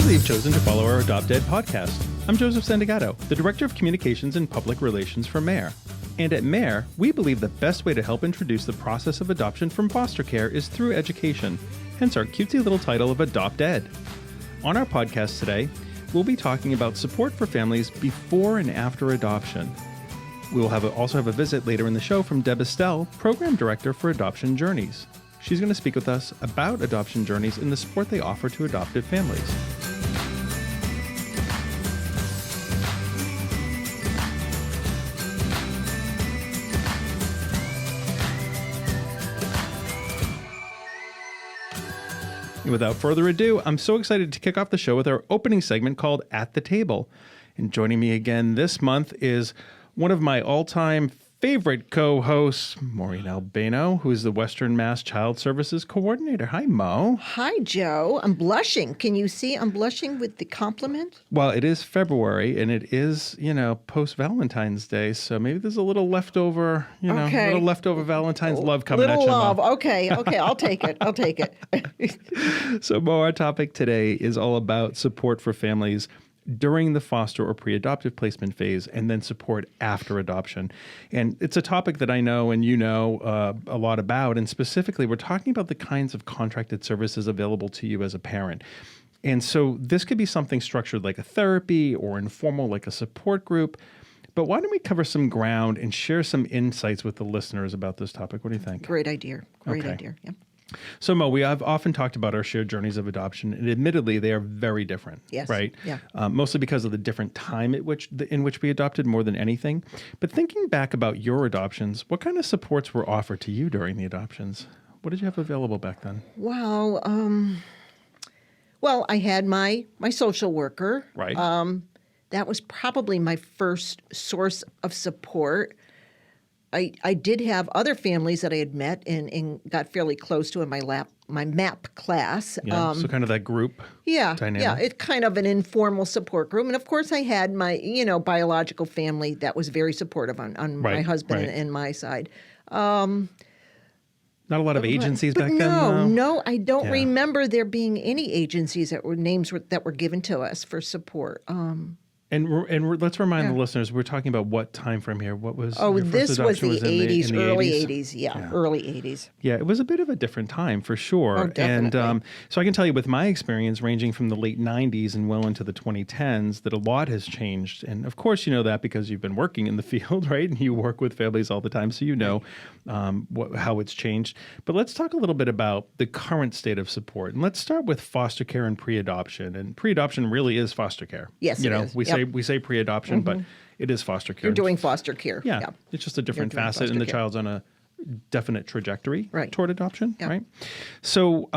that you've chosen to follow our AdoptED podcast. I'm Joseph Sandegato, the Director of Communications and Public Relations for MARE. And at MARE, we believe the best way to help introduce the process of adoption from foster care is through education, hence our cutesy little title of AdoptED. On our podcast today, we'll be talking about support for families before and after adoption. We will also have a visit later in the show from Deb Estelle, Program Director for Adoption Journeys. She's going to speak with us about adoption journeys and the support they offer to adopted families. And without further ado, I'm so excited to kick off the show with our opening segment called At the Table. And joining me again this month is one of my all-time favorite co-hosts, Maurine, who is the Western Mass Child Services Coordinator. Hi, Mo. Hi, Joe. I'm blushing. Can you see I'm blushing with the compliment? Well, it is February, and it is, post-Valentine's Day, so maybe there's a little leftover, little leftover Valentine's love coming at you, love. Mo. Okay, I'll take it. So, Mo, our topic today is all about support for families during the foster or pre-adoptive placement phase, and then support after adoption. And it's a topic that I know and you know a lot about, and specifically we're talking about the kinds of contracted services available to you as a parent. And so this could be something structured like a therapy or informal like a support group. But why don't we cover some ground and share some insights with the listeners about this topic? What do you think? Great idea. Great idea. Yeah. So, Mo, I've often talked about our shared journeys of adoption, and admittedly, they are very different, yes. Right? Yeah. Mostly because of the different time in which we adopted more than anything. But thinking back about your adoptions, what kind of supports were offered to you during the adoptions? What did you have available back then? Wow. Well, I had my social worker. Right. That was probably my first source of support. I did have other families that I had met and got fairly close to in my MAP class. Yeah, so kind of that group dynamic. Yeah, it's kind of an informal support group. And of course I had my, biological family that was very supportive on my husband and my side. Not a lot of agencies back then? No, I don't remember there being any agencies that were given to us for support. And let's remind the listeners, we're talking about what time frame here? What was your first this was the adoption? 80s, early 80s? 80s, early 80s. Yeah, it was a bit of a different time for sure. Oh, definitely. And so I can tell you with my experience ranging from the late 90s and well into the 2010s that a lot has changed. And of course you know that because you've been working in the field, right? And you work with families all the time, so you know how it's changed. But let's talk a little bit about the current state of support. And let's start with foster care and pre-adoption. And pre-adoption really is foster care. Yes, it is. We say pre-adoption, but it is foster care. You're doing foster care. Yeah. It's just a different facet, and the child's on a definite trajectory toward adoption, right? So,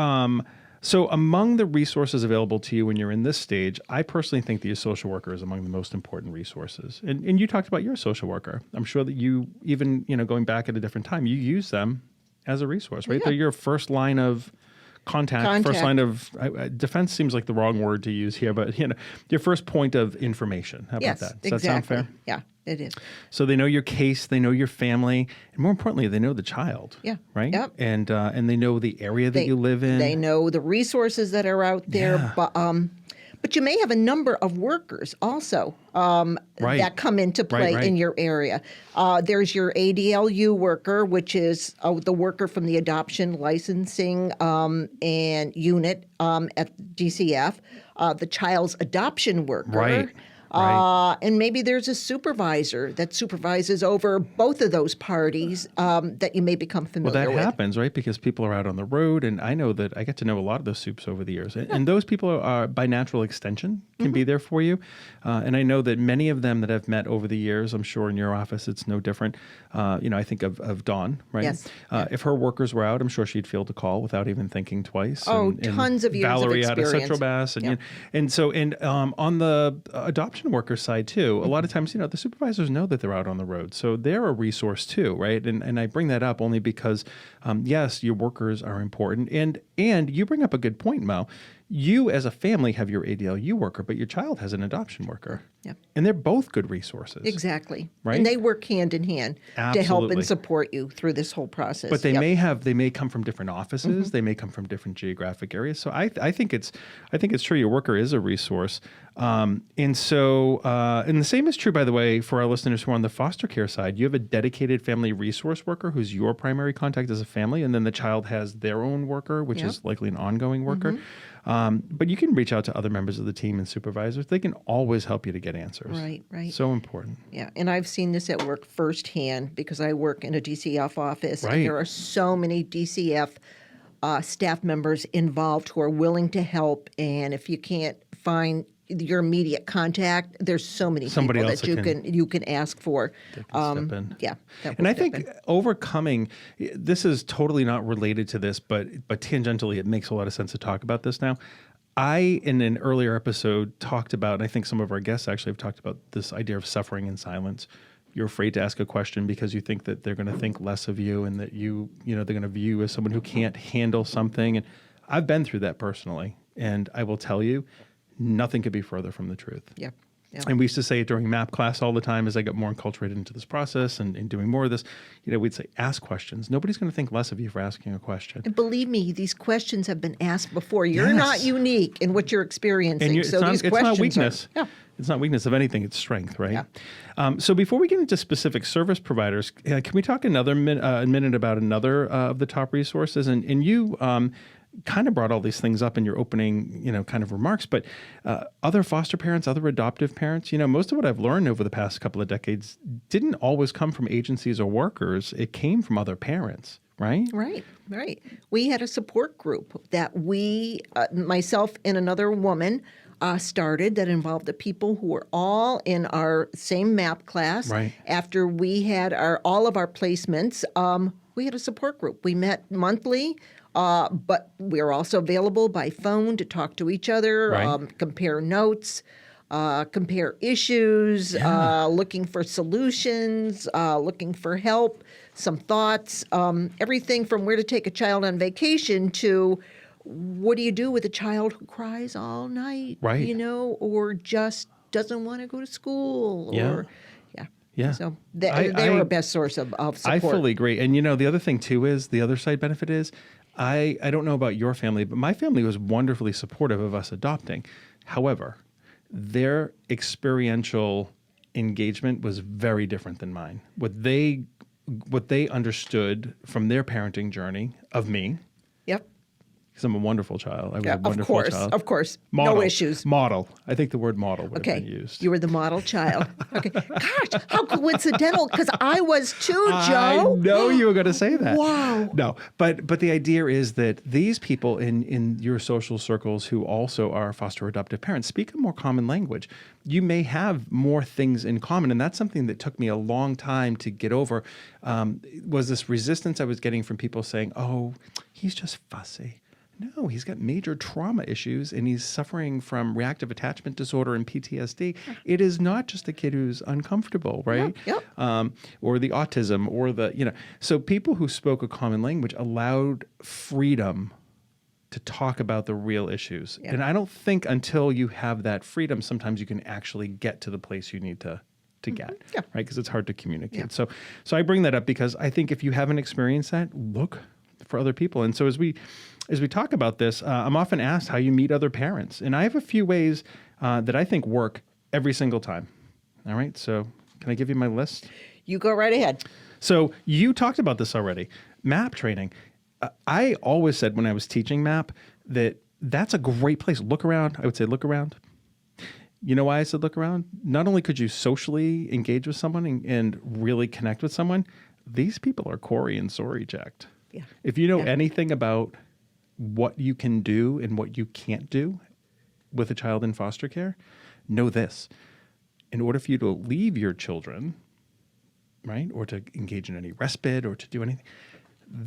so among the resources available to you when you're in this stage, I personally think that your social worker is among the most important resources. And you talked about your social worker. I'm sure that you, even going back at a different time, you use them as a resource, right? Yeah. They're your first line of contact. First line of defense seems like the wrong word to use here, but your first point of information. How about that? Does that sound fair? Yeah, it is. So they know your case, they know your family, and more importantly, they know the child. Yeah. Right. Yep. And they know the area that you live in. They know the resources that are out there, but you may have a number of workers also that come into play in your area. There's your ADLU worker, which is the worker from the adoption licensing and unit at DCF, the child's adoption worker. Right. And maybe there's a supervisor that supervises over both of those parties that you may become familiar with. Well, that happens, right? Because people are out on the road, and I know that I get to know a lot of those soups over the years. And those people are, by natural extension, can be there for you. And I know that many of them that I've met over the years, I'm sure in your office it's no different. I think of Dawn, right? Yes. If her workers were out, I'm sure she'd field a call without even thinking twice. Tons of years Valerie of experience. out of Central Mass. And on the adoption worker side too, a lot of times, the supervisors know that they're out on the road. So they're a resource too, right? And I bring that up only because, yes, your workers are important. And you bring up a good point, Mo. you as a family have your ADLU worker, but your child has an adoption worker. Yep. And they're both good resources. Exactly. Right? And they work hand in hand to help and support you through this whole process. But they may come from different offices. They may come from different geographic areas. So I think it's true. Your worker is a resource. And the same is true, by the way, for our listeners who are on the foster care side. You have a dedicated family resource worker who's your primary contact as a family, and then the child has their own worker, which is likely an ongoing worker. But you can reach out to other members of the team and supervisors. They can always help you to get answers. Right. So important. Yeah, and I've seen this at work firsthand because I work in a DCF office, and there are so many DCF staff members involved who are willing to help. And if you can't find your immediate contact, there's so many people that you can ask for. Step in. Yeah, and I think overcoming this is totally not related to this, but tangentially, it makes a lot of sense to talk about this now. I, in an earlier episode, talked about, and I think some of our guests actually have talked about this idea of suffering in silence. You're afraid to ask a question because you think that they're going to think less of you, and that they're going to view you as someone who can't handle something. And I've been through that personally, and I will tell you, nothing could be further from the truth. Yeah. And we used to say it during MAP class all the time as I got more enculturated into this process and doing more of this. We'd say, ask questions. Nobody's going to think less of you for asking a question. And believe me, these questions have been asked before. You're not unique in what you're experiencing. It's not weakness. It's not weakness of anything. It's strength, right? Yeah. So before we get into specific service providers, can we talk a minute about another of the top resources? And you kind of brought all these things up in your opening, kind of remarks, but other foster parents, other adoptive parents, most of what I've learned over the past couple of decades didn't always come from agencies or workers. It came from other parents, right? Right. We had a support group that we, myself and another woman, started that involved the people who were all in our same MAP class. Right. After we had all of our placements, we had a support group. We met monthly. But we're also available by phone to talk to each other, compare notes, compare issues, looking for solutions, looking for help, some thoughts, everything from where to take a child on vacation to what do you do with a child who cries all night, or just doesn't want to go to school, or So they were a best source of support. I fully agree. And the other thing too is the other side benefit is I don't know about your family, but my family was wonderfully supportive of us adopting. However, their experiential engagement was very different than mine. What they understood from their parenting journey of me. Yep. Because I'm a wonderful child. I was a wonderful child. Of course. Model. No issues. Model. I think the word model would have been used. You were the model child. Okay. Gosh, how coincidental, because I was too, Joe. I know you were going to say that. Wow. No, but the idea is that these people in your social circles who also are foster adoptive parents speak a more common language. You may have more things in common, and that's something that took me a long time to get over, was this resistance I was getting from people saying, oh, he's just fussy. No, he's got major trauma issues and he's suffering from reactive attachment disorder and PTSD. It is not just a kid who's uncomfortable, right? Yep. Or the autism or so people who spoke a common language allowed freedom to talk about the real issues. Yep. And I don't think until you have that freedom, sometimes you can actually get to the place you need to get, right? Because it's hard to communicate. So I bring that up because I think if you haven't experienced that, look for other people. And so as we talk about this, I'm often asked how you meet other parents. And I have a few ways that I think work every single time. All right. So can I give you my list? You go right ahead. So you talked about this already. MAP training. I always said when I was teaching MAP that that's a great place. Look around. I would say look around. You know why I said look around? Not only could you socially engage with someone and really connect with someone, these people are Corey and Sorry checked. Yeah. If you know anything about what you can do and what you can't do with a child in foster care, know this. In order for you to leave your children, right, or to engage in any respite or to do anything,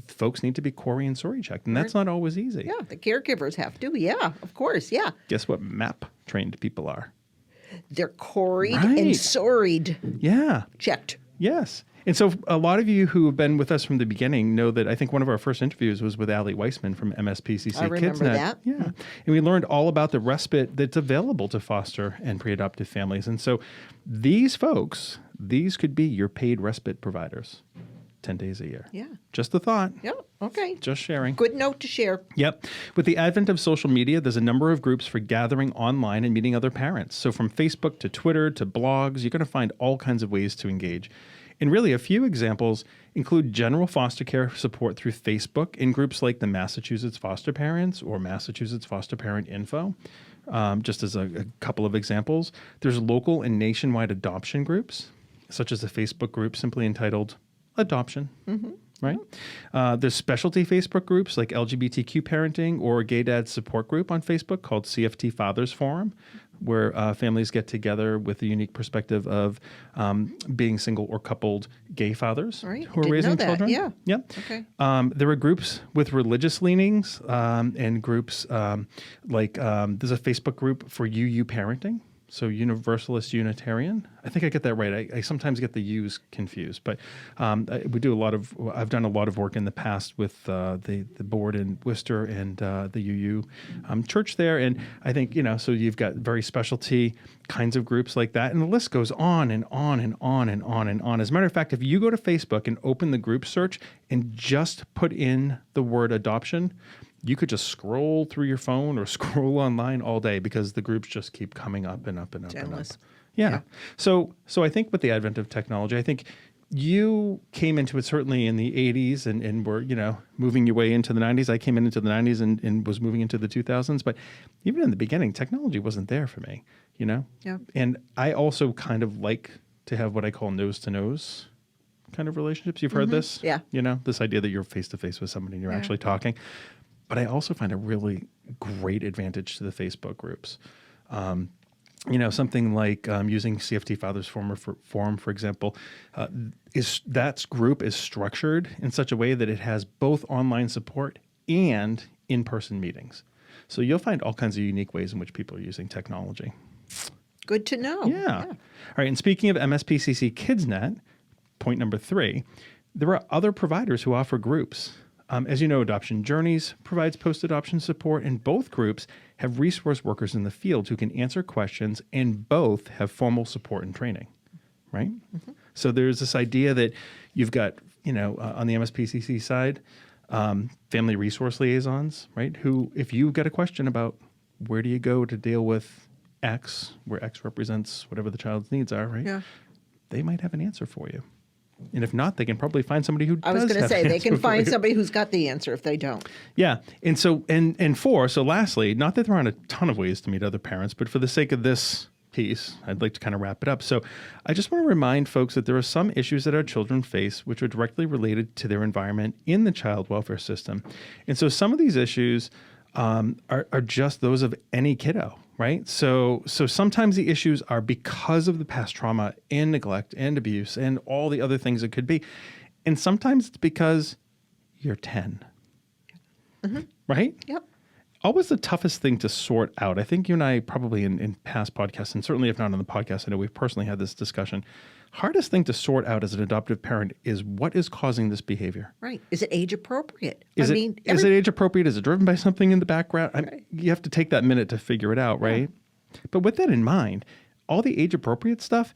folks need to be Corey and Sorry checked. And that's not always easy. Yeah, the caregivers have to. Yeah, of course. Yeah. Guess what MAP trained people are? They're Corey'd and Sorry'd. Yeah. Checked. Yes. And so a lot of you who have been with us from the beginning know that I think one of our first interviews was with Allie Weissman from MSPCC. I remember KidsNet. that. Yeah. And we learned all about the respite that's available to foster and pre-adoptive families. And so these folks, these could be your paid respite providers. 10 days a year. Yeah. Just a thought. Yeah. Okay. Just sharing. Good note to share. Yep. With the advent of social media, there's a number of groups for gathering online and meeting other parents. So from Facebook to Twitter to blogs, you're going to find all kinds of ways to engage. And really, a few examples include general foster care support through Facebook in groups like the Massachusetts Foster Parents or Massachusetts Foster Parent Info. Just as a couple of examples. There's local and nationwide adoption groups, such as a Facebook group simply entitled Adoption, right? There's specialty Facebook groups like LGBTQ Parenting or Gay Dad Support Group on Facebook called CFT Fathers Forum, where families get together with a unique perspective of being single or coupled gay fathers who are raising children. Yeah. Yep. Okay. There are groups with religious leanings and groups like there's a Facebook group for UU Parenting. So Universalist Unitarian. I think I get that right. I sometimes get the U's confused, but we do I've done a lot of work in the past with the board in Worcester and the UU church there. And I think, so you've got very specialty kinds of groups like that. And the list goes on and on and on and on and on. As a matter of fact, if you go to Facebook and open the group search and just put in the word adoption, you could just scroll through your phone or scroll online all day because the groups just keep coming up and up and up and up. Yeah. So I think with the advent of technology, I think you came into it certainly in the 80s and were, moving your way into the 90s. I came into the 90s and was moving into the 2000s. But even in the beginning, technology wasn't there for me, Yeah. And I also kind of like to have what I call nose-to-nose kind of relationships. You've heard this? Yeah. This idea that you're face-to-face with somebody and you're actually talking. But I also find a really great advantage to the Facebook groups. Something like using CFT Fathers Forum, for example, that group is structured in such a way that it has both online support and in-person meetings. So you'll find all kinds of unique ways in which people are using technology. Good to know. Yeah. All right. And speaking of MSPCC KidsNet, point number 3, there are other providers who offer groups. As you know, Adoption Journeys provides post-adoption support, and both groups have resource workers in the field who can answer questions, and both have formal support and training, right? So there's this idea that you've got, on the MSPCC side, family resource liaisons, right? Who, if you've got a question about where do you go to deal with X, where X represents whatever the child's needs are, right? Yeah. They might have an answer for you. And if not, they can probably find somebody who does. I was going to say they can find somebody who's got the answer if they don't. Yeah. And so, so lastly, not that there aren't a ton of ways to meet other parents, but for the sake of this piece, I'd like to kind of wrap it up. So I just want to remind folks that there are some issues that our children face which are directly related to their environment in the child welfare system. And so some of these issues are just those of any kiddo. Right? So sometimes the issues are because of the past trauma and neglect and abuse and all the other things it could be. And sometimes it's because you're 10. Right? Yep. Always the toughest thing to sort out. I think you and I probably in past podcasts, and certainly if not on the podcast, I know we've personally had this discussion. Hardest thing to sort out as an adoptive parent is what is causing this behavior. Right. Is it age appropriate? Is it age appropriate? Is it driven by something in the background? You have to take that minute to figure it out, right? Yeah. But with that in mind, all the age appropriate stuff,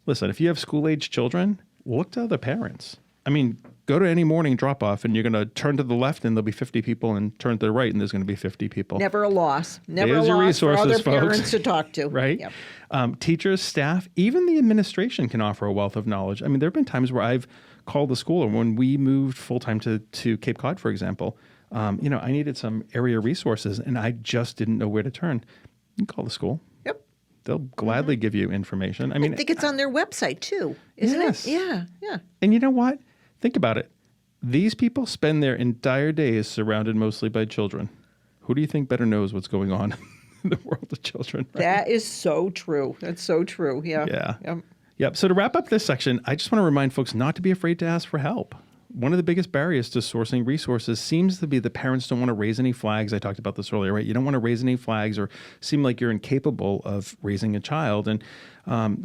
listen, if you have school-age children, look to other parents. I mean, go to any morning drop-off and you're going to turn to the left and there'll be 50 people, and turn to the right and there's going to be 50 people. Never a loss. Never There's a loss resources, for other folks. parents to talk to. Right? Yep. Teachers, staff, even the administration can offer a wealth of knowledge. I mean, there have been times where I've called the school, or when we moved full-time to Cape Cod, for example, I needed some area resources and I just didn't know where to turn. You can call the school. Yep. They'll gladly give you information. I think it's on their website too, isn't it? Yeah. And you know what? Think about it. These people spend their entire days surrounded mostly by children. Who do you think better knows what's going on in the world of children? Right? That is so true. That's so true. Yeah. Yep. So to wrap up this section, I just want to remind folks not to be afraid to ask for help. one of the biggest barriers to sourcing resources seems to be the parents don't want to raise any flags. I talked about this earlier, right? You don't want to raise any flags or seem like you're incapable of raising a child. And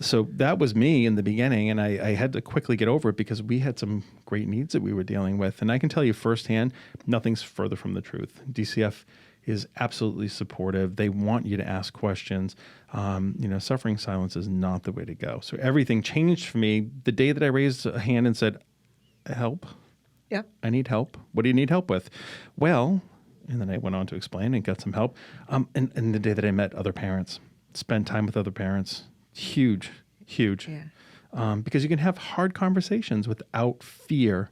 so that was me in the beginning, and I had to quickly get over it because we had some great needs that we were dealing with. And I can tell you firsthand, nothing's further from the truth. DCF is absolutely supportive. They want you to ask questions. Suffering silence is not the way to go. So everything changed for me the day that I raised a hand and said, help. Yeah. I need help. What do you need help with? Well, and then I went on to explain and got some help. And the day that I met other parents, spent time with other parents, huge. Yeah. Because you can have hard conversations without fear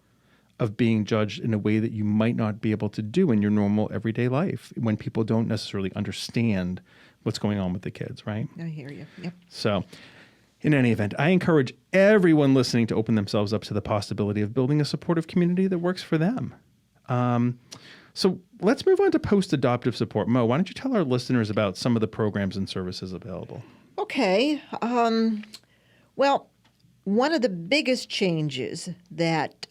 of being judged in a way that you might not be able to do in your normal everyday life when people don't necessarily understand what's going on with the kids, right? I hear you. Yep. So in any event, I encourage everyone listening to open themselves up to the possibility of building a supportive community that works for them. So let's move on to post-adoptive support. Mo, why don't you tell our listeners about some of the programs and services available? Okay. Well, one of the biggest changes that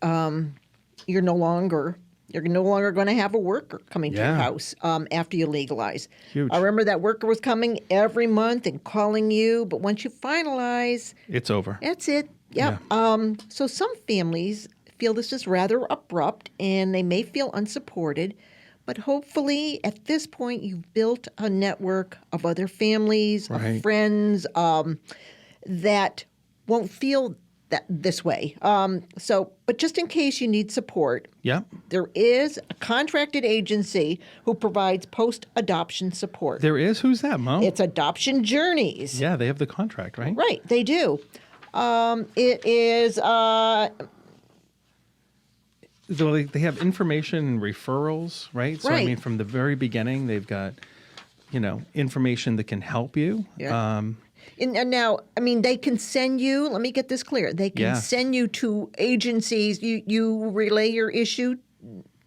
you're no longer going to have a worker coming to your house after you legalize. Huge. I remember that worker was coming every month and calling you, but once you finalize, it's over. That's it. Yep. Yeah. So some families feel this is rather abrupt and they may feel unsupported, but hopefully at this point you've built a network of other families, of friends that won't feel this way. But just in case you need support, there is a contracted agency who provides post-adoption support. There is? Who's that, Mo? It's Adoption Journeys. Yeah, they have the contract, right? Right, they do. It is... So they have information and referrals, right? So, Right. I mean, from the very beginning, they've got, information that can help you. Yeah. And now, I mean, they can send you, let me get this clear, they can send you to agencies, you relay your issue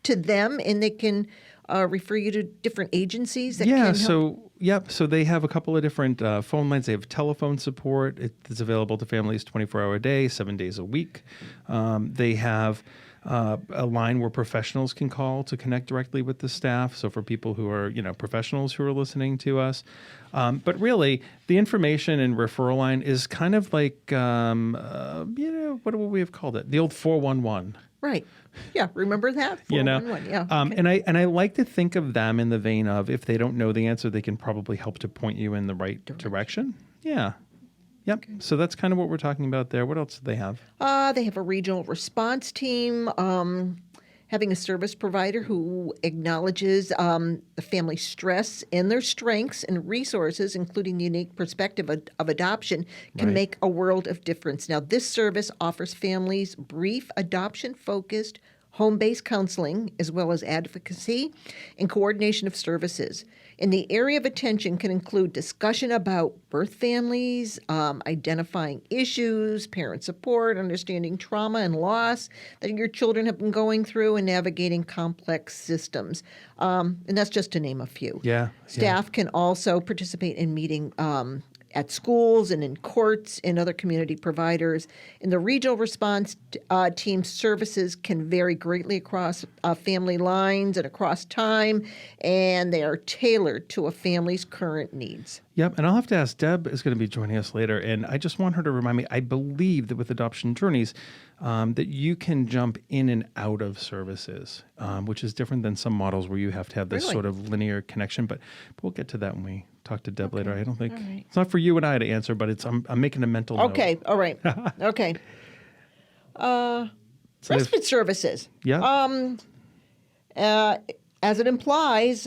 to them, and they can refer you to different agencies that can help. So they have a couple of different phone lines. They have telephone support. It's available to families 24 hours a day, 7 days a week. They have a line where professionals can call to connect directly with the staff. So for people who are, professionals who are listening to us. But really, the information and referral line is kind of like, what would we have called it? The old 411. Right. Yeah. Remember that? 411. Yeah. Okay. And I like to think of them in the vein of if they don't know the answer, they can probably help to point you in the right direction. Yeah. Yep. Okay. So that's kind of what we're talking about there. What else do they have? They have a regional response team, having a service provider who acknowledges the family's stress and their strengths and resources, including the unique perspective of adoption, can make a world of difference. Now, this service offers families brief adoption-focused home-based counseling, as well as advocacy and coordination of services. And the area of attention can include discussion about birth families, identifying issues, parent support, understanding trauma and loss that your children have been going through, and navigating complex systems. And that's just to name a few. Yeah. Staff can also participate in meeting at schools and in courts and other community providers. And the regional response team services can vary greatly across family lines and across time, and they are tailored to a family's current needs. Yep, and I'll have to ask, Deb is going to be joining us later, and I just want her to remind me, I believe that with Adoption Journeys, that you can jump in and out of services, which is different than some models where you have to have this sort of linear connection, but we'll get to that when we talk to Deb later. I don't think, it's not for you and I to answer, but it's I'm making a mental note. Okay, all right, okay. Respite services. Yeah. As it implies,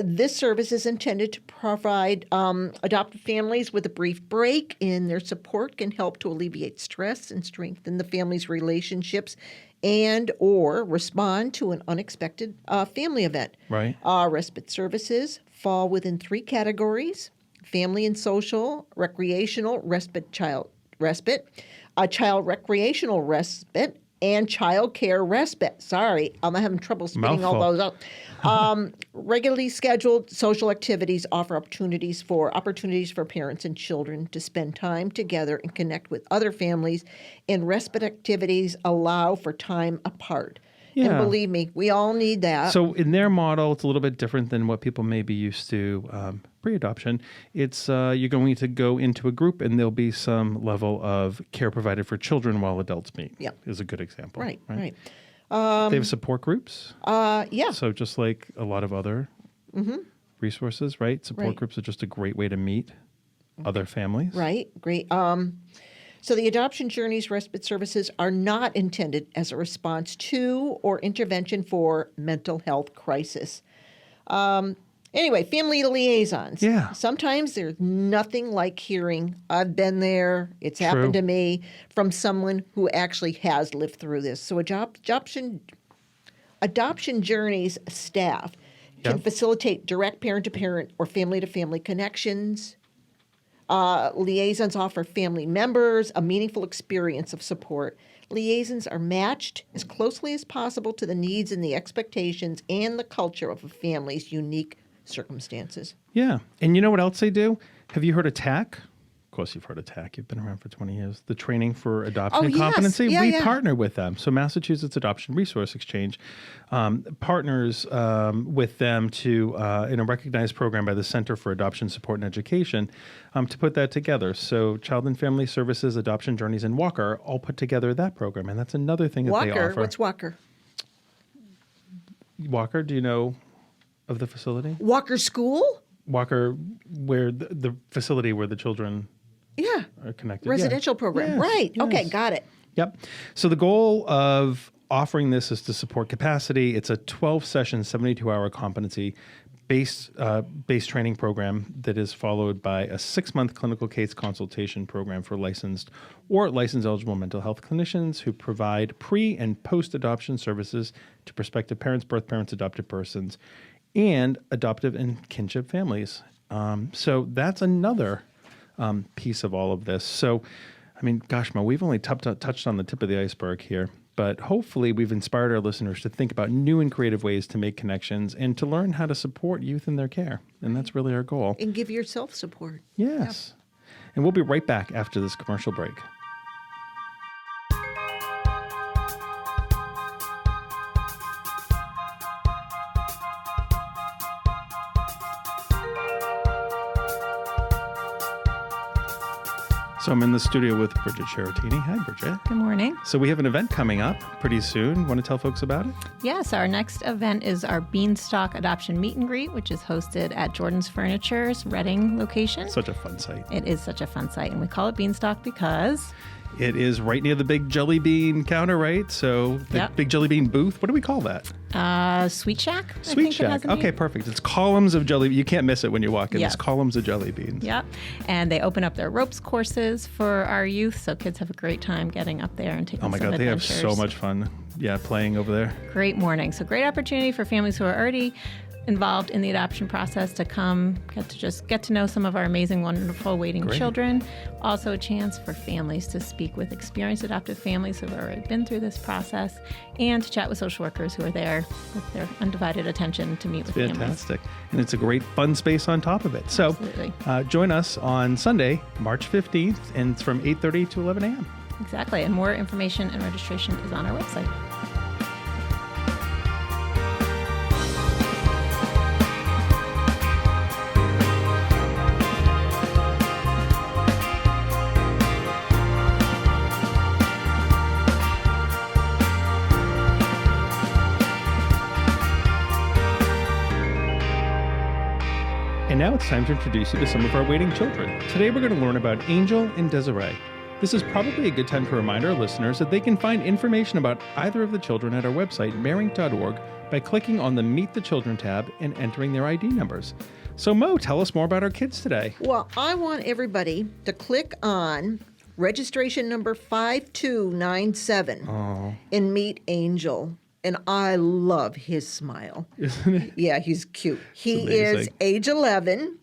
this service is intended to provide adopted families with a brief break, and their support can help to alleviate stress and strengthen the family's relationships and or respond to an unexpected family event. Right. Respite services fall within three categories: family and social, recreational, child recreational respite, and child care respite. Sorry, I'm having trouble spitting all those out. Regularly scheduled social activities offer opportunities for parents and children to spend time together and connect with other families, and respite activities allow for time apart. Yeah. And believe me, we all need that. So in their model, it's a little bit different than what people may be used to pre-adoption. It's you're going to go into a group and there'll be some level of care provided for children while adults meet. Yeah. Is a good example. Right. They have support groups? Yeah. So just like a lot of other resources, right? Support groups are just a great way to meet other families. Right. Great. So the Adoption Journeys respite services are not intended as a response to or intervention for mental health crisis. Anyway, family liaisons. Yeah. Sometimes there's nothing like hearing, I've been there, it's happened to me, from someone who actually has lived through this. So Adoption Journeys staff can facilitate direct parent-to-parent or family-to-family connections. Liaisons offer family members a meaningful experience of support. Liaisons are matched as closely as possible to the needs and the expectations and the culture of a family's unique circumstances. Yeah. And you know what else they do? Have you heard of TAC? Of course, you've heard of TAC. You've been around for 20 years. The Training for Adoption and Competency. We partner with them. So Massachusetts Adoption Resource Exchange partners with them to, in a recognized program by the Center for Adoption Support and Education, to put that together. So Child and Family Services, Adoption Journeys, and Walker all put together that program. And that's another thing that they offer. What's Walker? Walker, do you know of the facility? Walker School? Walker, where the facility where the children are connected. Residential program. Yes, right. yes. Okay, got it. Yep. So the goal of offering this is to support capacity. It's a 12-session, 72-hour competency-based training program that is followed by a 6-month clinical case consultation program for licensed or license-eligible mental health clinicians who provide pre- and post-adoption services to prospective parents, birth parents, adopted persons, and adoptive and kinship families. So that's another piece of all of this. So, I mean, gosh, Mo, we've only touched on the tip of the iceberg here, but hopefully we've inspired our listeners to think about new and creative ways to make connections and to learn how to support youth in their care. And that's really our goal. And give yourself support. Yes. Yeah. And we'll be right back after this commercial break. So I'm in the studio with Bridget Cheratini. Hi, Bridget. Good morning. So we have an event coming up pretty soon. Want to tell folks about it? Yes, our next event is our Beanstalk Adoption Meet and Greet, which is hosted at Jordan's Furniture's Reading location. Such a fun site. It is such a fun site, and we call it Beanstalk because... it is right near the big jelly bean counter, right? So the big jelly bean booth. What do we call that? Sweet Shack. Sweet Shack. Okay, perfect. It's columns of jelly. You can't miss it when you walk in. It's columns of jelly beans. Yep. And they open up their ropes courses for our youth, so kids have a great time getting up there and taking some adventures. Oh my God, they have so much fun. Yeah, playing over there. Great morning. So great opportunity for families who are already involved in the adoption process to come get to know some of our amazing, wonderful waiting children. Also a chance for families to speak with experienced adoptive families who have already been through this process and to chat with social workers who are there with their undivided attention to meet with families. Fantastic. And it's a great fun space on top of it. So join us on Sunday, March 15th, and it's from 8:30 to 11 a.m. Exactly. And more information and registration is on our website. And now it's time to introduce you to some of our waiting children. Today we're going to learn about Angel and Desiree. This is probably a good time to remind our listeners that they can find information about either of the children at our website, mareinc.org, by clicking on the Meet the Children tab and entering their ID numbers. So Mo, tell us more about our kids today. Well, I want everybody to click on registration number 5297 and meet Angel. And I love his smile. Isn't it? Yeah, he's cute. He is age 11.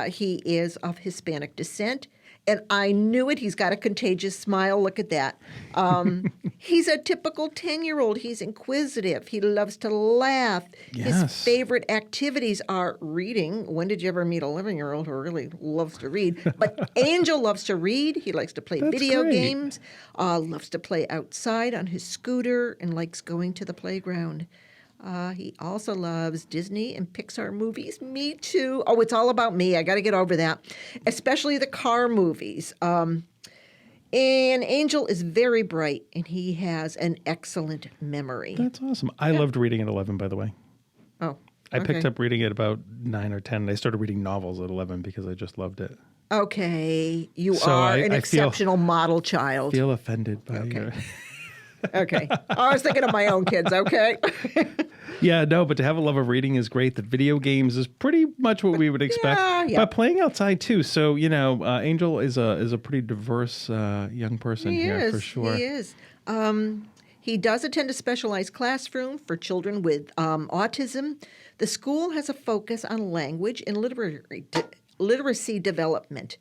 He is of Hispanic descent. And I knew it. He's got a contagious smile. Look at that. He's a typical 10-year-old. He's inquisitive. He loves to laugh. Yes. His favorite activities are reading. When did you ever meet an 11-year-old who really loves to read? But Angel loves to read. He likes to play video games, loves to play outside on his scooter, and likes going to the playground. He also loves Disney and Pixar movies. Me too. Oh, it's all about me. I got to get over that, especially the car movies. And Angel is very bright, and he has an excellent memory. That's awesome. I loved reading at 11, by the way. Oh, I picked up reading at about 9 or 10. I started reading novels at 11 because I just loved it. Okay. You are an exceptional model child. I feel offended by your... Okay. I was thinking of my own kids, okay? Yeah, no, but to have a love of reading is great. The video games is pretty much what we would expect. Yeah. But playing outside too. So, Angel is a pretty diverse young person for sure. He is. He does attend a specialized classroom for children with autism. The school has a focus on language and literacy development.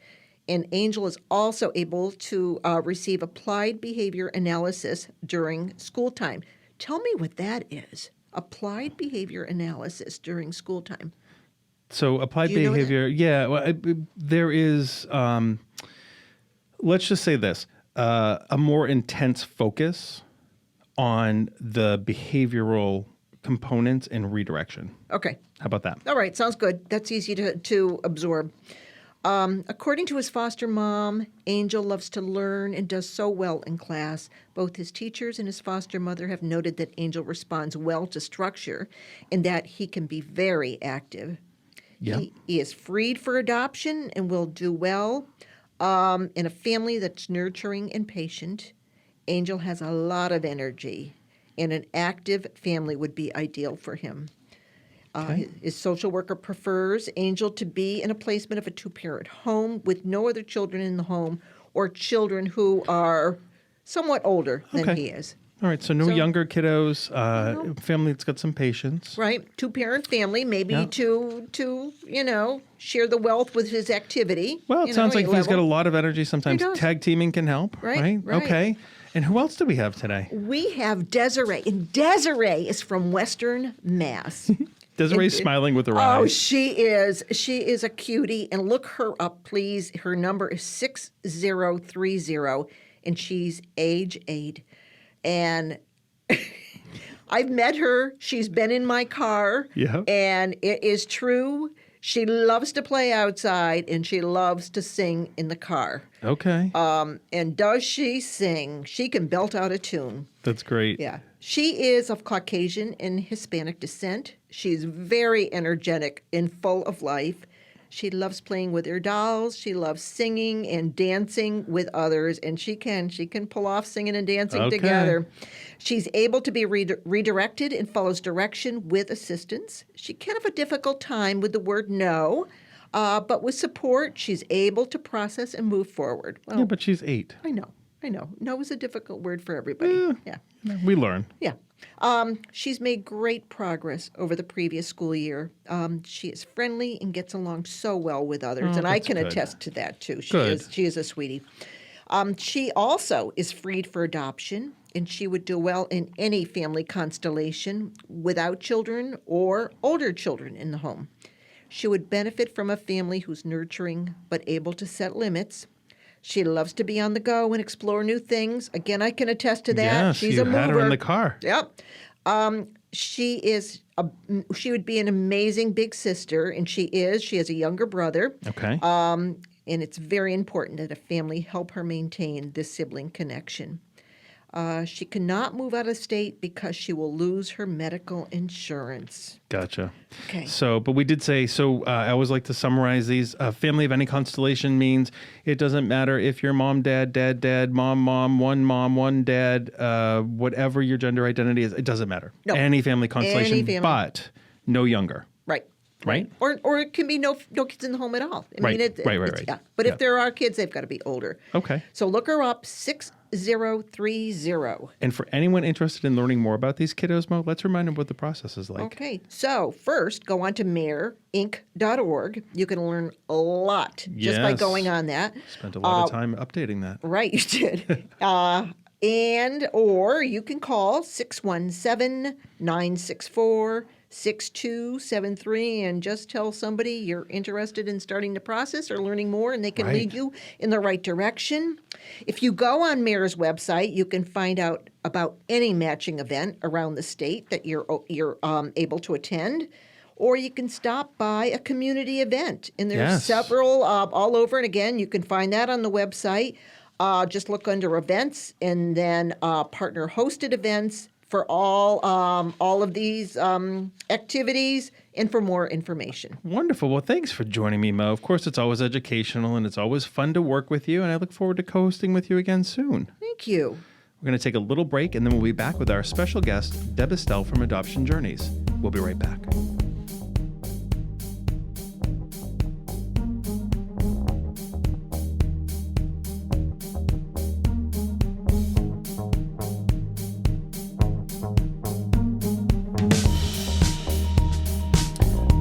And Angel is also able to receive applied behavior analysis during school time. Tell me what that is. Applied behavior analysis during school time. So applied behavior, there is, let's just say this, a more intense focus on the behavioral components and redirection. Okay. How about that? All right, sounds good. That's easy to absorb. According to his foster mom, Angel loves to learn and does so well in class. Both his teachers and his foster mother have noted that Angel responds well to structure and that he can be very active. Yep. He is freed for adoption and will do well in a family that's nurturing and patient. Angel has a lot of energy, and an active family would be ideal for him. His social worker prefers Angel to be in a placement of a 2-parent home with no other children in the home or children who are somewhat older than he is. All right, so younger kiddos, family that's got some patience. Right, 2-parent family, maybe to share the wealth with his activity. Well, it sounds like he's got a lot of energy. Sometimes tag teaming can help, right? Okay. And who else do we have today? We have Desiree, and Desiree is from Western Mass. Desiree's smiling with her eyes. Oh, she is. She is a cutie. And look her up, please. Her number is 6030, and she's age 8. And I've met her. She's been in my car. Yeah. And it is true. She loves to play outside, and she loves to sing in the car. Okay. And does she sing? She can belt out a tune. That's great. Yeah. She is of Caucasian and Hispanic descent. She's very energetic and full of life. She loves playing with her dolls. She loves singing and dancing with others, and she can pull off singing and dancing together. She's able to be redirected and follows direction with assistance. She can have a difficult time with the word no, but with support, she's able to process and move forward. Well, yeah, but she's 8. I know. No is a difficult word for everybody. Yeah. We learn. Yeah. She's made great progress over the previous school year. She is friendly and gets along so well with others, and I can attest to that too. She is a sweetie. She also is freed for adoption, and she would do well in any family constellation without children or older children in the home. She would benefit from a family who's nurturing but able to set limits. She loves to be on the go and explore new things. Again, I can attest to that. Yes, she's a mover. Had her in the car. Yep. She would be an amazing big sister, and she is. She has a younger brother. Okay. And it's very important that a family help her maintain this sibling connection. She cannot move out of state because she will lose her medical insurance. Gotcha. Okay. But we did say, I always like to summarize these. Family of any constellation means it doesn't matter if you're mom, dad, mom, one dad, whatever your gender identity is, it doesn't matter. No. Any family constellation, but no younger. Right? Or it can be no kids in the home at all. Right. Yeah. But if there are kids, they've got to be older. Okay. So look her up, 6030. 6030. And for anyone interested in learning more about these kiddos, Mo, let's remind them what the process is like. Okay, so first go on to mayorInc.org. You can learn a lot just by going on that. Spent a lot of time updating that. Right, you did. Or you can call 617-964-6273 and just tell somebody you're interested in starting the process or learning more, and they can lead you in the right direction. If you go on Mayor's website, you can find out about any matching event around the state that you're able to attend. Or you can stop by a community event. And there's several all over. And again, you can find that on the website. Just look under events and then partner hosted events for all of these activities and for more information. Wonderful. Well, thanks for joining me, Mo. Of course, it's always educational and it's always fun to work with you. And I look forward to co-hosting with you again soon. Thank you. We're going to take a little break and then we'll be back with our special guest, Deb Estelle from Adoption Journeys. We'll be right back.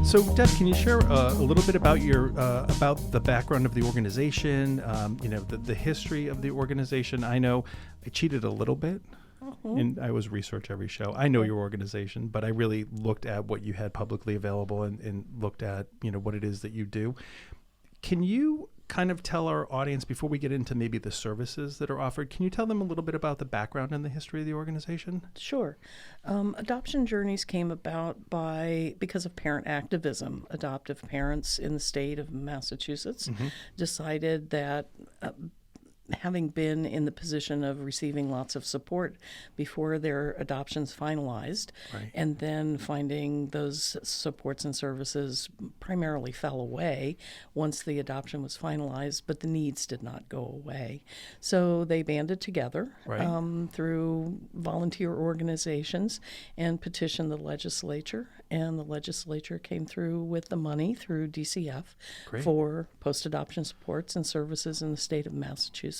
So, Deb, can you share a little bit about about the background of the organization? The history of the organization. I know I cheated a little bit, and I always research every show. I know your organization, but I really looked at what you had publicly available and looked at what it is that you do. Can you kind of tell our audience, before we get into maybe the services that are offered, can you tell them a little bit about the background and the history of the organization? Sure. Adoption Journeys came about because of parent activism. Adoptive parents in the state of Massachusetts decided that having been in the position of receiving lots of support before their adoptions finalized, and then finding those supports and services primarily fell away once the adoption was finalized, but the needs did not go away. So they banded together through volunteer organizations and petitioned the legislature, and the legislature came through with the money through DCF for post-adoption supports and services in the state of Massachusetts.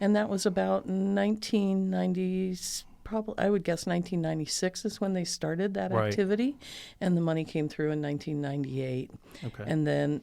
And that was about 1990s. I would guess 1996 is when they started that activity, and the money came through in 1998. Okay. And then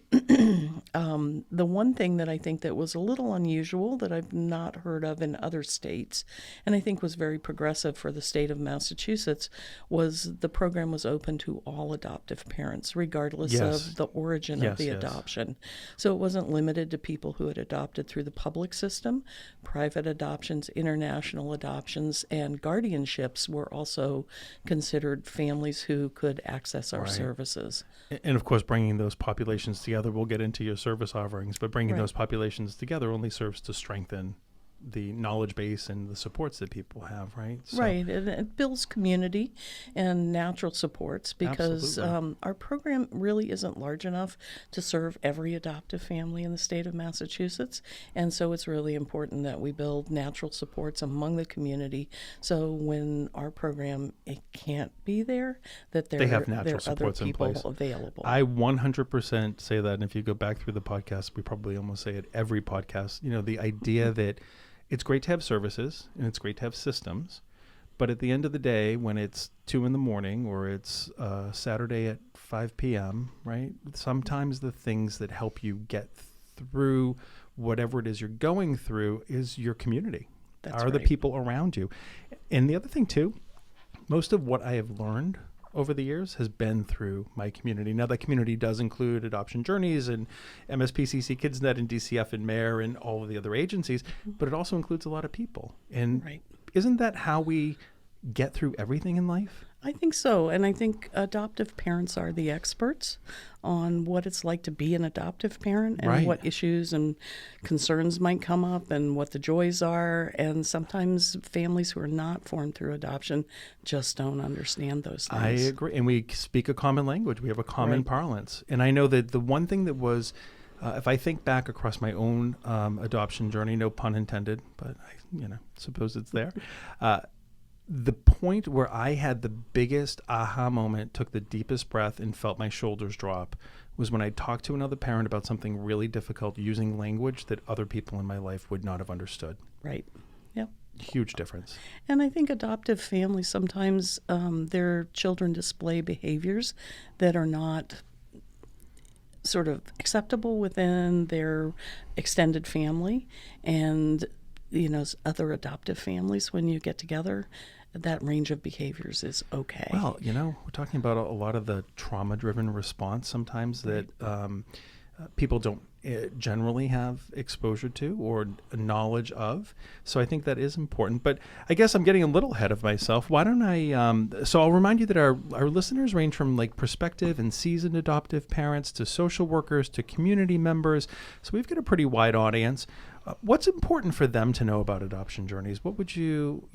the one thing that I think that was a little unusual that I've not heard of in other states, and I think was very progressive for the state of Massachusetts, was the program was open to all adoptive parents, regardless of the origin of the adoption. So it wasn't limited to people who had adopted through the public system. Private adoptions, international adoptions, and guardianships were also considered families who could access our services. And of course, bringing those populations together, we'll get into your service offerings, but bringing those populations together only serves to strengthen the knowledge base and the supports that people have, right? So, and it builds community and natural supports because our program really isn't large enough to serve every adoptive family in the state of Massachusetts, and so it's really important that we build natural supports among the community, so when our program it can't be there, that there are other people available. I 100% say that, and if you go back through the podcast, we probably almost say it every podcast, the idea that it's great to have services and it's great to have systems, but at the end of the day, when it's 2 a.m. or it's Saturday at 5 p.m., right? Sometimes the things that help you get through whatever it is you're going through is your community. Are the people around you. And the other thing too, most of what I have learned over the years has been through my community. Now, that community does include Adoption Journeys and MSPCC KidsNet and DCF and MARE and all of the other agencies, but it also includes a lot of people. And isn't that how we get through everything in life? I think so. And I think adoptive parents are the experts on what it's like to be an adoptive parent and what issues and concerns might come up and what the joys are. And sometimes families who are not formed through adoption just don't understand those things. I agree. And we speak a common language. We have a common parlance. And I know that the one thing that was, if I think back across my own adoption journey, no pun intended, but I suppose it's there, the point where I had the biggest aha moment, took the deepest breath and felt my shoulders drop was when I talked to another parent about something really difficult using language that other people in my life would not have understood. Right. huge difference. And I think adoptive families, sometimes their children display behaviors that are not sort of acceptable within their extended family. And, other adoptive families, when you get together, that range of behaviors is okay. Well, we're talking about a lot of the trauma-driven response sometimes that people don't generally have exposure to or knowledge of. So I think that is important. But I guess I'm getting a little ahead of myself. Why don't I, so I'll remind you that our listeners range from like prospective and seasoned adoptive parents to social workers to community members. So we've got a pretty wide audience. What's important for them to know about adoption journeys? What would you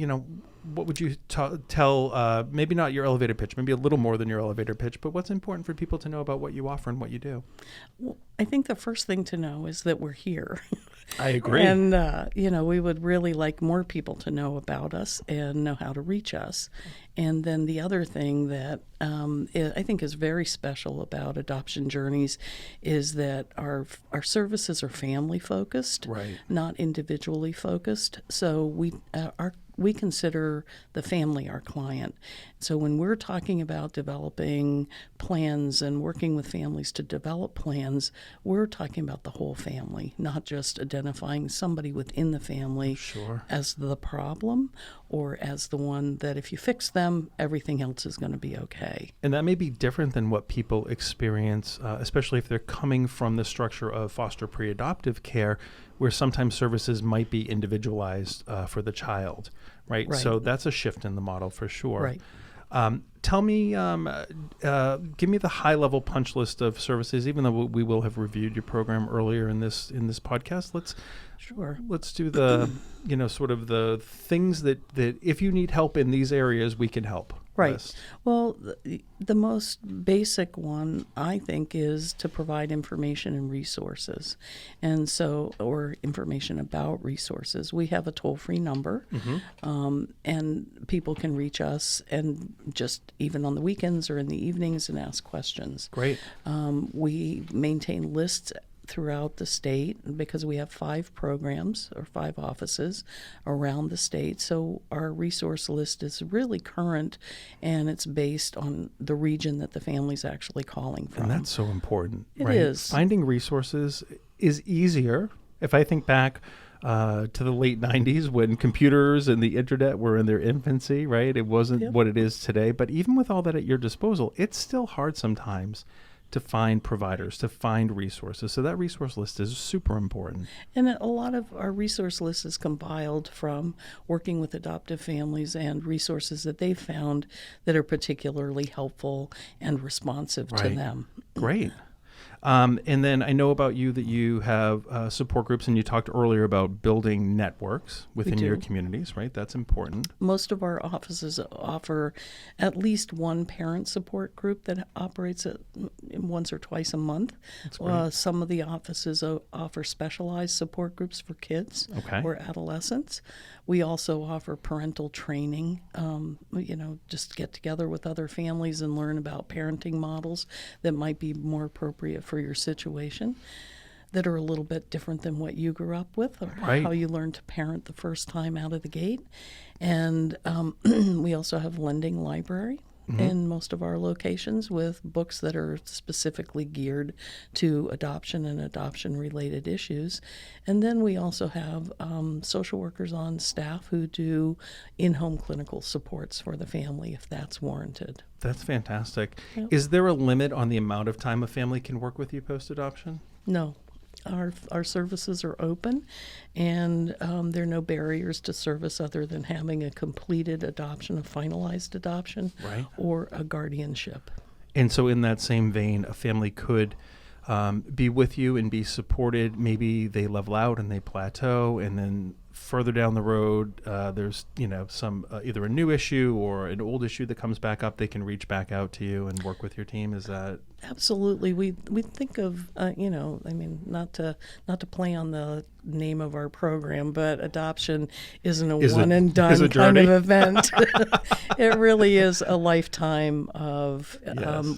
tell, maybe not your elevator pitch, maybe a little more than your elevator pitch, but what's important for people to know about what you offer and what you do? Well, I think the first thing to know is that we're here. I agree. And, we would really like more people to know about us and know how to reach us. And then the other thing that I think is very special about adoption journeys is that our services are family focused, right, not individually focused. So we consider the family our client. So when we're talking about developing plans and working with families to develop plans, we're talking about the whole family, not just identifying somebody within the family as the problem or as the one that if you fix them, everything else is going to be okay. And that may be different than what people experience, especially if they're coming from the structure of foster pre-adoptive care, where sometimes services might be individualized for the child, right? So that's a shift in the model for sure. Right. Tell me, give me the high-level punch list of services, even though we will have reviewed your program earlier in this podcast. Let's do the, sort of the things that if you need help in these areas, we can help. Right. List. Well, the most basic one, I think, is to provide information and resources. And so, or information about resources. We have a toll-free number, and people can reach us and just even on the weekends or in the evenings and ask questions. Great. We maintain lists throughout the state because we have 5 programs or 5 offices around the state. So our resource list is really current, and it's based on the region that the family's actually calling from. And that's so important. It is. Finding resources is easier. If I think back to the late 90s when computers and the internet were in their infancy, right? It wasn't what it is today. But even with all that at your disposal, it's still hard sometimes to find providers, to find resources. So that resource list is super important. And a lot of our resource list is compiled from working with adoptive families and resources that they've found that are particularly helpful and responsive to them. Great. And then I know about you that you have support groups, and you talked earlier about building networks within your communities, right? That's important. Most of our offices offer at least one parent support group that operates once or twice a month. That's great. Some of the offices offer specialized support groups for kids or adolescents. We also offer parental training, just get together with other families and learn about parenting models that might be more appropriate for your situation, that are a little bit different than what you grew up with or how you learned to parent the first time out of the gate. And we also have lending library in most of our locations with books that are specifically geared to adoption and adoption-related issues. And then we also have social workers on staff who do in-home clinical supports for the family if that's warranted. That's fantastic. Yep. Is there a limit on the amount of time a family can work with you post-adoption? No. Our services are open, and there are no barriers to service other than having a completed adoption, a finalized adoption, or a guardianship. And so in that same vein, a family could be with you and be supported. Maybe they level out and they plateau, and then further down the road, there's some either a new issue or an old issue that comes back up. They can reach back out to you and work with your team. Is that absolutely? We think of not to play on the name of our program, but adoption isn't a one and done kind of event. It really is a lifetime of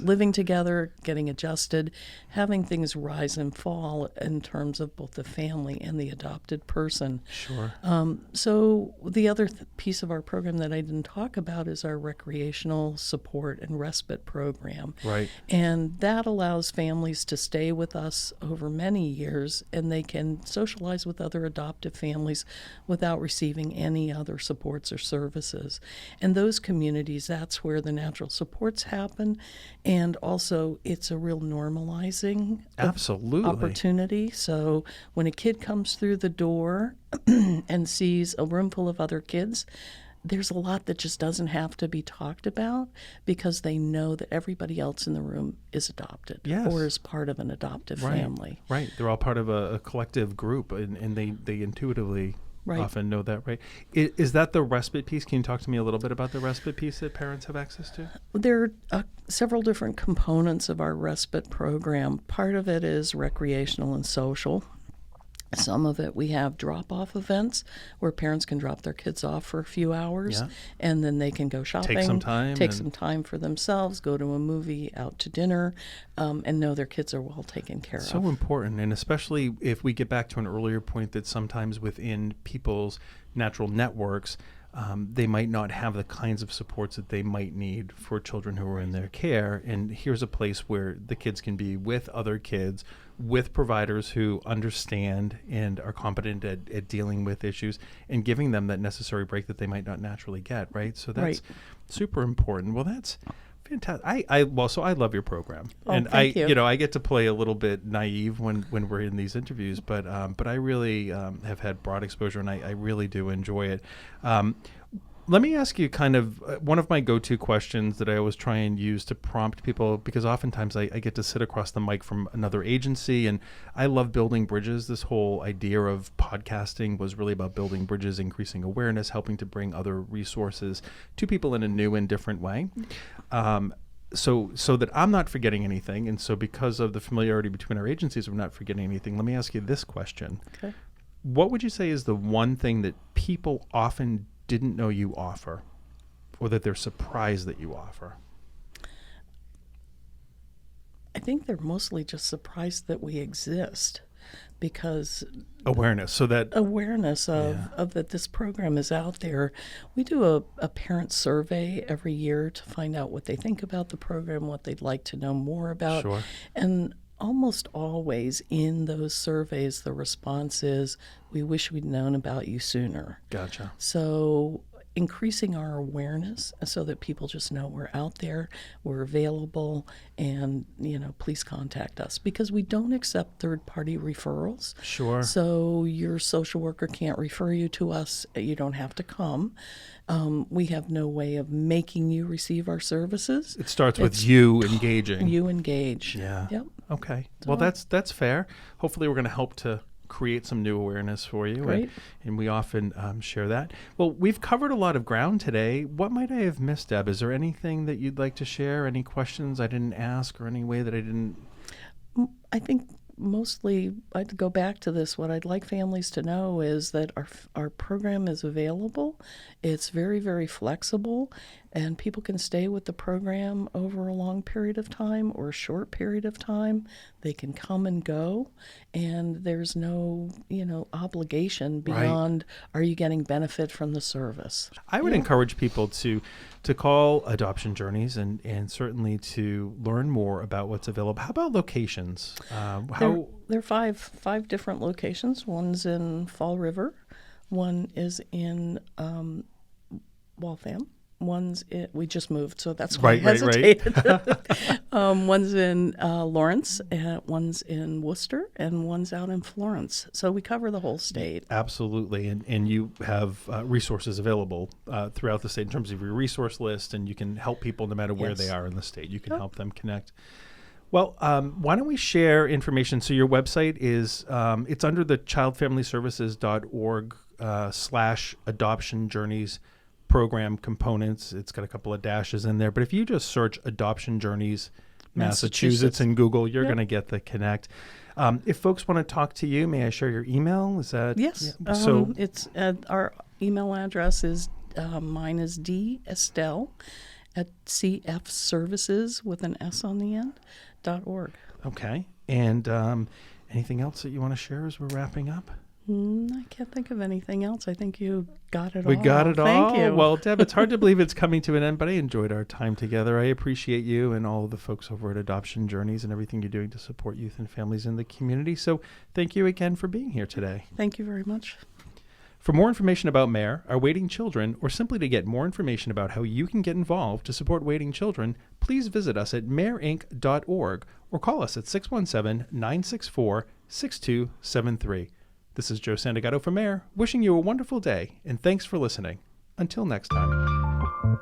living together, getting adjusted, having things rise and fall in terms of both the family and the adopted person. Sure. Sure. So the other piece of our program that I didn't talk about is our recreational support and respite program. Right. And that allows families to stay with us over many years, and they can socialize with other adoptive families without receiving any other supports or services. And those communities, that's where the natural supports happen. And also, it's a real normalizing Absolutely. opportunity. So when a kid comes through the door and sees a room full of other kids, there's a lot that just doesn't have to be talked about because they know that everybody else in the room is adopted or is part of an adoptive family. Right. They're all part of a collective group, and they intuitively often know that, right? Is that the respite piece? Can you talk to me a little bit about the respite piece that parents have access to? There are several different components of our respite program. Part of it is recreational and social. Some of it we have drop-off events where parents can drop their kids off for a few hours and then they can go shopping, take some time for themselves, go to a movie, out to dinner, and know their kids are well taken care of. So important, and especially if we get back to an earlier point that sometimes within people's natural networks, they might not have the kinds of supports that they might need for children who are in their care. And here's a place where the kids can be with other kids, with providers who understand and are competent at dealing with issues and giving them that necessary break that they might not naturally get, right? So that's super important. Well, that's fantastic. I love your program, and thank you. I get to play a little bit naive when we're in these interviews, but I really have had broad exposure, and I really do enjoy it. Let me ask you kind of one of my go-to questions that I always try and use to prompt people, because oftentimes I get to sit across the mic from another agency, and I love building bridges. This whole idea of podcasting was really about building bridges, increasing awareness, helping to bring other resources to people in a new and different way. So that I'm not forgetting anything, and so because of the familiarity between our agencies, we're not forgetting anything. Let me ask you this question. Okay. What would you say is the one thing that people often didn't know you offer, or that they're surprised that you offer? I think they're mostly just surprised that we exist, because awareness of that this program is out there. We do a parent survey every year to find out what they think about the program, what they'd like to know more about. Sure. And almost always in those surveys, the response is, we wish we'd known about you sooner. Gotcha. So increasing our awareness so that people just know we're out there, we're available, and, please contact us, because we don't accept third-party referrals. Sure. So your social worker can't refer you to us. You don't have to come. We have no way of making you receive our services. It starts with you engaging. You engage. Yeah. Yep. Okay. Well, that's fair. Hopefully we're going to help to create some new awareness for you. Great. And we often share that. Well, we've covered a lot of ground today. What might I have missed, Deb? Is there anything that you'd like to share? Any questions I didn't ask, or any way that I didn't? I think mostly I'd go back to this. What I'd like families to know is that our program is available. It's very, very flexible, and people can stay with the program over a long period of time or a short period of time. They can come and go, and there's no, obligation beyond, are you getting benefit from the service? I would encourage people to call Adoption Journeys and certainly to learn more about what's available. How about locations? There are five different locations. One's in Fall River. One is in Waltham. We just moved, so that's why I hesitated. One's in Lawrence, one's in Worcester, and one's out in Florence. So we cover the whole state. Absolutely, and you have resources available throughout the state in terms of your resource list, and you can help people no matter where they are in the state. You can help them connect. Well, why don't we share information? So your website is, it's under the childfamilyservices.org /adoption journeys program components. It's got a couple of dashes in there. But if you just search Adoption Journeys Massachusetts in Google, you're going to get the connect. If folks want to talk to you, may I share your email? Is that? Yes. Yeah. So it's our email address is, mine is Deb Estelle at cfservices with an S on the end .org. Okay. And anything else that you want to share as we're wrapping up? I can't think of anything else. I think you got it all. We got it all. Thank you. Well, Deb, it's hard to believe it's coming to an end, but I enjoyed our time together. I appreciate you and all of the folks over at Adoption Journeys and everything you're doing to support youth and families in the community. So thank you again for being here today. Thank you very much. For more information about MARE, our waiting children, or simply to get more information about how you can get involved to support waiting children, please visit us at mareinc.org or call us at 617-964-6273. This is Joe Sandagato for MARE, wishing you a wonderful day, and thanks for listening. Until next time.